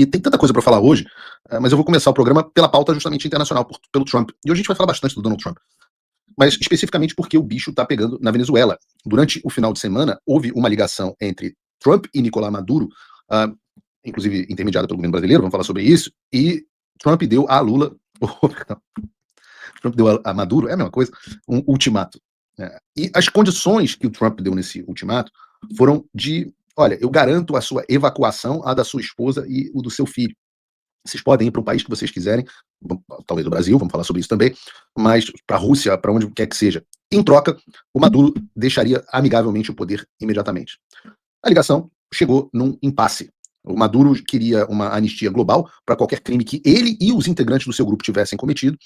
E tem tanta coisa para falar hoje, mas eu vou começar o programa pela pauta justamente internacional, pelo Trump. E hoje a gente vai falar bastante do Donald Trump, mas especificamente porque o bicho está pegando na Venezuela. Durante o final de semana, houve uma ligação entre Trump e Nicolás Maduro, uh, inclusive intermediada pelo governo brasileiro, vamos falar sobre isso, e Trump deu a Lula, Trump deu a Maduro, é a mesma coisa, um ultimato. E as condições que o Trump deu nesse ultimato foram de, olha, eu garanto a sua evacuação, a da sua esposa e o do seu filho. Vocês podem ir para o país que vocês quiserem, talvez o Brasil, vamos falar sobre isso também, mas para a Rússia, para onde quer que seja. Em troca, o Maduro deixaria amigavelmente o poder imediatamente. A ligação chegou num impasse. O Maduro queria uma anistia global para qualquer crime que ele e os integrantes do seu grupo tivessem cometido,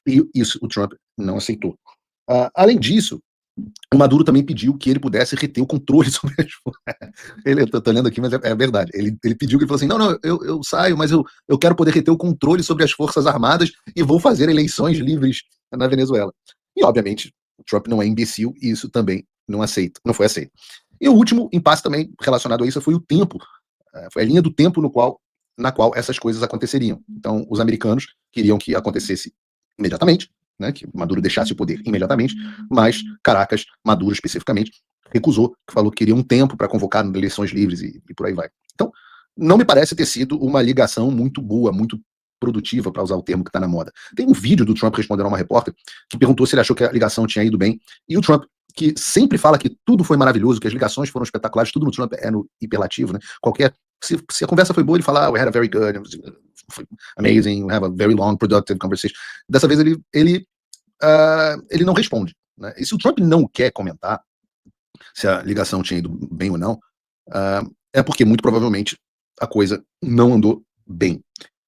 e isso o Trump não aceitou. Além disso, o Maduro também pediu que ele pudesse reter o controle sobre as ele, eu tô lendo aqui, mas é verdade. Ele pediu que ele falou assim: não, eu saio, mas eu quero poder reter o controle sobre as Forças Armadas e vou fazer eleições livres na Venezuela. E, obviamente, o Trump não é imbecil e isso também não foi aceito. E o último impasse também relacionado a isso foi o tempo, foi a linha do tempo na qual essas coisas aconteceriam. Então, os americanos queriam que acontecesse imediatamente, né, que Maduro deixasse o poder imediatamente, mas Caracas, Maduro especificamente, recusou, falou que queria um tempo para convocar eleições livres e por aí vai. Então, não me parece ter sido uma ligação muito boa, muito produtiva, para usar o termo que está na moda. Tem um vídeo do Trump respondendo a uma repórter que perguntou se ele achou que a ligação tinha ido bem, e o Trump, que sempre fala que tudo foi maravilhoso, que as ligações foram espetaculares, tudo no Trump é no hiperlativo, né? Se a conversa foi boa, ele fala, we had a very good, amazing, we have a very long, productive conversation. Dessa vez ele não responde, né? E se o Trump não quer comentar se a ligação tinha ido bem ou não, é porque muito provavelmente a coisa não andou bem.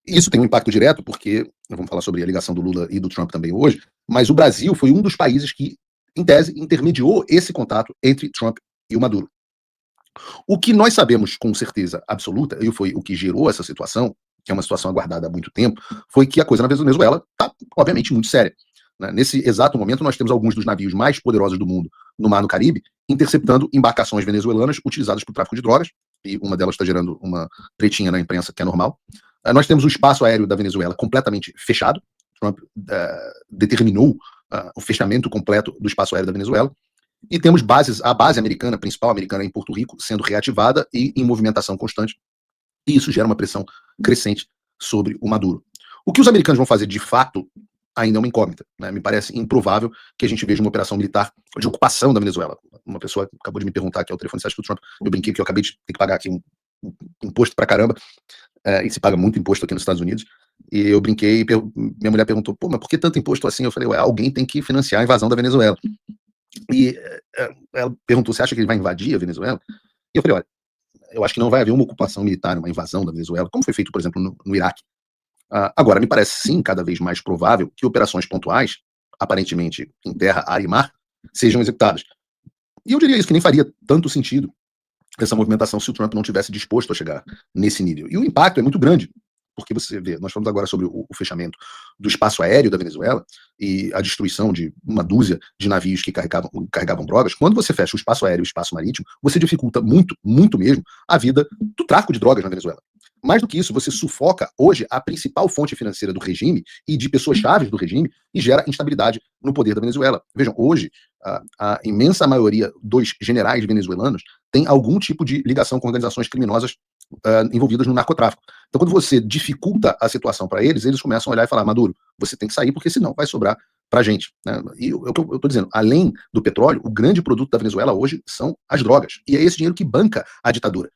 E isso tem um impacto direto, porque vamos falar sobre a ligação do Lula e do Trump também hoje, mas o Brasil foi um dos países que, em tese, intermediou esse contato entre Trump e o Maduro. O que nós sabemos com certeza absoluta, e foi o que gerou essa situação, que é uma situação aguardada há muito tempo, foi que a coisa na Venezuela está, obviamente, muito séria. Nesse exato momento, nós temos alguns dos navios mais poderosos do mundo no Mar no Caribe, interceptando embarcações venezuelanas utilizadas para o tráfico de drogas, e uma delas está gerando uma tretinha na imprensa, que é normal. Nós temos o espaço aéreo da Venezuela completamente fechado. Trump determinou o fechamento completo do espaço aéreo da Venezuela. E temos a base americana, principal americana em Porto Rico, sendo reativada e em movimentação constante. E isso gera uma pressão crescente sobre o Maduro. O que os americanos vão fazer de fato ainda é uma incógnita, né? Me parece improvável que a gente veja uma operação militar de ocupação da Venezuela. Uma pessoa acabou de me perguntar aqui ao telefone, você acha que o Trump, eu brinquei que eu acabei de ter que pagar aqui um imposto pra caramba, e se paga muito imposto aqui nos Estados Unidos, e eu brinquei, e minha mulher perguntou, pô, mas por que tanto imposto assim? Eu falei, ué, alguém tem que financiar a invasão da Venezuela. E ela perguntou, você acha que ele vai invadir a Venezuela? E eu falei, olha, eu acho que não vai haver uma ocupação militar, uma invasão da Venezuela, como foi feito, por exemplo, no Iraque. Agora, me parece sim cada vez mais provável que operações pontuais, aparentemente em terra, ar e mar, sejam executadas. E eu diria isso, que nem faria tanto sentido essa movimentação se o Trump não tivesse disposto a chegar nesse nível. E o impacto é muito grande, porque você vê, nós falamos agora sobre o fechamento do espaço aéreo da Venezuela e a destruição de uma dúzia de navios que carregavam drogas. Quando você fecha o espaço aéreo e o espaço marítimo, você dificulta muito, muito mesmo a vida do tráfico de drogas na Venezuela. Mais do que isso, você sufoca hoje a principal fonte financeira do regime e de pessoas chaves do regime e gera instabilidade no poder da Venezuela. Vejam, hoje, a imensa maioria dos generais venezuelanos tem algum tipo de ligação com organizações criminosas envolvidas no narcotráfico. Então, quando você dificulta a situação para eles, eles começam a olhar e falar, Maduro, você tem que sair porque senão vai sobrar para a gente. Né? E o que eu estou dizendo, além do petróleo, o grande produto da Venezuela hoje são as drogas. E é esse dinheiro que banca a ditadura.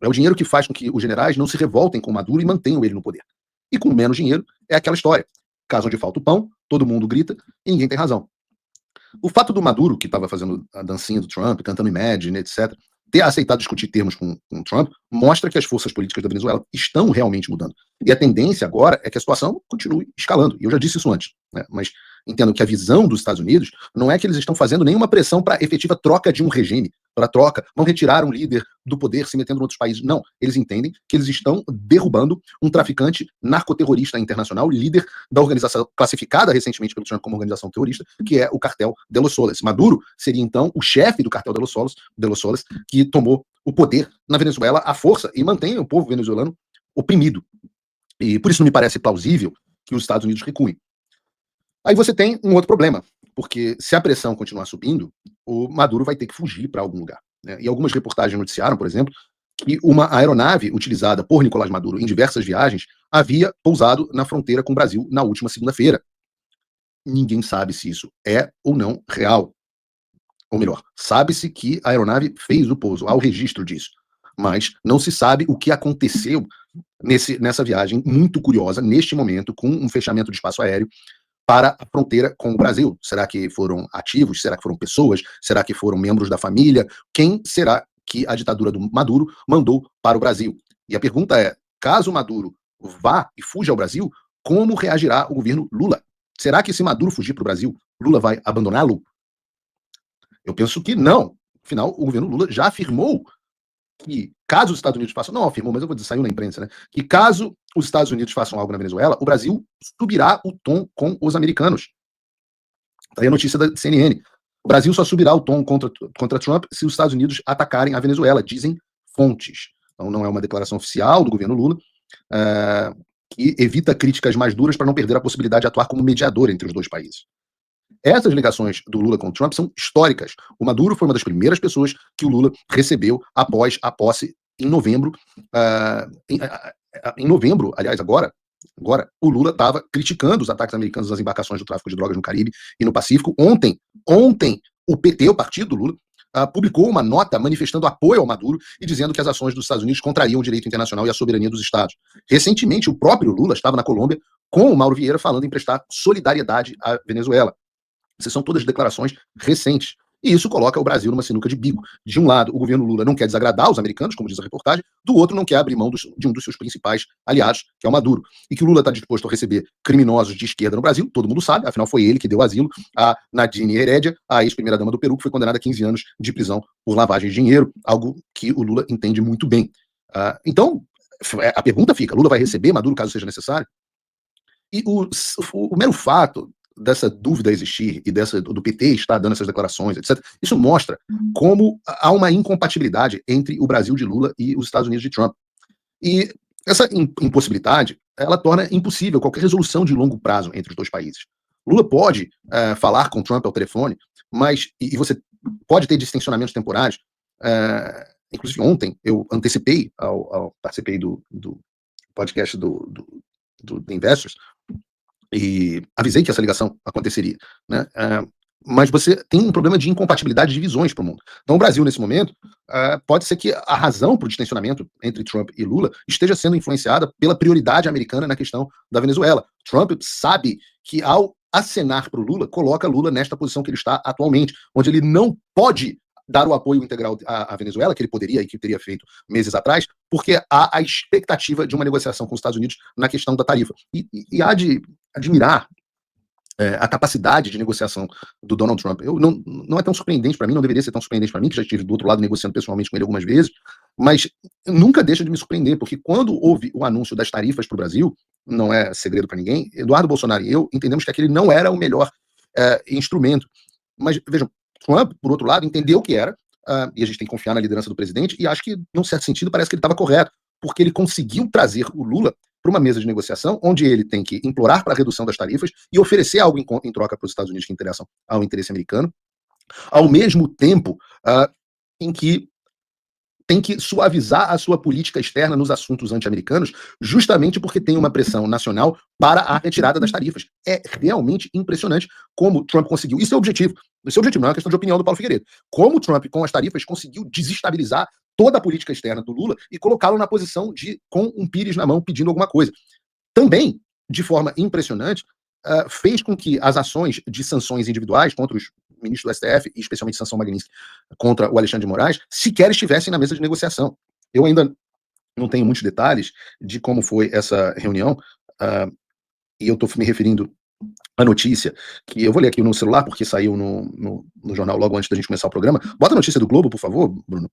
É o dinheiro que faz com que os generais não se revoltem com Maduro e mantenham ele no poder. E com menos dinheiro, é aquela história. Caso onde falta o pão, todo mundo grita e ninguém tem razão. O fato do Maduro, que estava fazendo a dancinha do Trump, cantando Imagine, etc., ter aceitado discutir termos com o Trump, mostra que as forças políticas da Venezuela estão realmente mudando. E a tendência agora é que a situação continue escalando. E eu já disse isso antes, né? Mas entendo que a visão dos Estados Unidos não é que eles estão fazendo nenhuma pressão para efetiva troca de um regime, para troca, vão retirar um líder do poder se metendo em outros países. Não, eles entendem que eles estão derrubando um traficante narcoterrorista internacional, líder da organização classificada recentemente pelo Trump como organização terrorista, que é o Cartel de los Soles. Maduro seria então o chefe do Cartel de los Soles, que tomou o poder na Venezuela à força e mantém o povo venezuelano oprimido. E por isso não me parece plausível que os Estados Unidos recuem. Aí você tem um outro problema, porque se a pressão continuar subindo, o Maduro vai ter que fugir para algum lugar, né? E algumas reportagens noticiaram, por exemplo, que uma aeronave utilizada por Nicolás Maduro em diversas viagens havia pousado na fronteira com o Brasil na última segunda-feira. Ninguém sabe se isso é ou não real. Ou melhor, sabe-se que a aeronave fez o pouso, há o registro disso. Mas não se sabe o que aconteceu nessa viagem muito curiosa, neste momento, com um fechamento de espaço aéreo para a fronteira com o Brasil. Será que foram ativos? Será que foram pessoas? Será que foram membros da família? Quem será que a ditadura do Maduro mandou para o Brasil? E a pergunta é, caso Maduro vá e fuja ao Brasil, como reagirá o governo Lula? Será que se Maduro fugir para o Brasil, Lula vai abandoná-lo? Eu penso que não. Afinal, o governo Lula já afirmou que, caso os Estados Unidos façam, não afirmou, mas eu vou dizer, saiu na imprensa, né? Que caso os Estados Unidos façam algo na Venezuela, o Brasil subirá o tom com os americanos. Tá aí a notícia da CNN. O Brasil só subirá o tom contra Trump se os Estados Unidos atacarem a Venezuela, dizem fontes. Então não é uma declaração oficial do governo Lula, que evita críticas mais duras para não perder a possibilidade de atuar como mediador entre os dois países. Essas ligações do Lula com o Trump são históricas. O Maduro foi uma das primeiras pessoas que o Lula recebeu após a posse em novembro. Em novembro, aliás, agora o Lula estava criticando os ataques americanos às embarcações do tráfico de drogas no Caribe e no Pacífico. Ontem, o PT, o partido do Lula, publicou uma nota manifestando apoio ao Maduro e dizendo que as ações dos Estados Unidos contrariam o direito internacional e a soberania dos Estados. Recentemente, o próprio Lula estava na Colômbia com o Mauro Vieira falando em prestar solidariedade à Venezuela. Essas são todas declarações recentes. E isso coloca o Brasil numa sinuca de bico. De um lado, o governo Lula não quer desagradar os americanos, como diz a reportagem, do outro, não quer abrir mão de um dos seus principais aliados, que é o Maduro. E que o Lula está disposto a receber criminosos de esquerda no Brasil, todo mundo sabe, afinal foi ele que deu asilo a Nadine Heredia, a ex-primeira-dama do Peru, que foi condenada a 15 anos de prisão por lavagem de dinheiro, algo que o Lula entende muito bem. Então, a pergunta fica, Lula vai receber Maduro caso seja necessário? E o mero fato dessa dúvida existir e do PT estar dando essas declarações, etc., isso mostra como há uma incompatibilidade entre o Brasil de Lula e os Estados Unidos de Trump. E essa impossibilidade, ela torna impossível qualquer resolução de longo prazo entre os dois países. Lula pode falar com Trump ao telefone, mas e você pode ter distensionamentos temporários. Inclusive ontem eu antecipei, participei do podcast do The Investors, e avisei que essa ligação aconteceria, né? Mas você tem um problema de incompatibilidade de visões para o mundo. Então, o Brasil, nesse momento, pode ser que a razão para o distensionamento entre Trump e Lula esteja sendo influenciada pela prioridade americana na questão da Venezuela. Trump sabe que, ao acenar para o Lula, coloca Lula nesta posição que ele está atualmente, onde ele não pode dar o apoio integral à Venezuela, que ele poderia e que teria feito meses atrás, porque há a expectativa de uma negociação com os Estados Unidos na questão da tarifa. E há de admirar a capacidade de negociação do Donald Trump. Não é tão surpreendente para mim, não deveria ser tão surpreendente para mim, que já estive do outro lado negociando pessoalmente com ele algumas vezes, mas nunca deixa de me surpreender, porque quando houve o anúncio das tarifas para o Brasil, não é segredo para ninguém, Eduardo Bolsonaro e eu entendemos que aquele não era o melhor instrumento. Mas, vejam, Trump, por outro lado, entendeu que era, e a gente tem que confiar na liderança do presidente, e acho que, num certo sentido, parece que ele estava correto, porque ele conseguiu trazer o Lula para uma mesa de negociação, onde ele tem que implorar para a redução das tarifas e oferecer algo em troca para os Estados Unidos que interessam ao interesse americano, ao mesmo tempo em que tem que suavizar a sua política externa nos assuntos anti-americanos, justamente porque tem uma pressão nacional para a retirada das tarifas. É realmente impressionante como Trump conseguiu. Isso é o objetivo. Esse é o objetivo, não é uma questão de opinião do Paulo Figueiredo. Como Trump, com as tarifas, conseguiu desestabilizar toda a política externa do Lula e colocá-lo na posição de, com um pires na mão, pedindo alguma coisa. Também, de forma impressionante, fez com que as ações de sanções individuais contra os ministros do STF, e especialmente sanção Magnitsky contra o Alexandre de Moraes, sequer estivessem na mesa de negociação. Eu ainda não tenho muitos detalhes de como foi essa reunião, e eu estou me referindo à notícia, que eu vou ler aqui no celular, porque saiu no jornal logo antes da gente começar o programa. Bota a notícia do Globo, por favor, Bruno.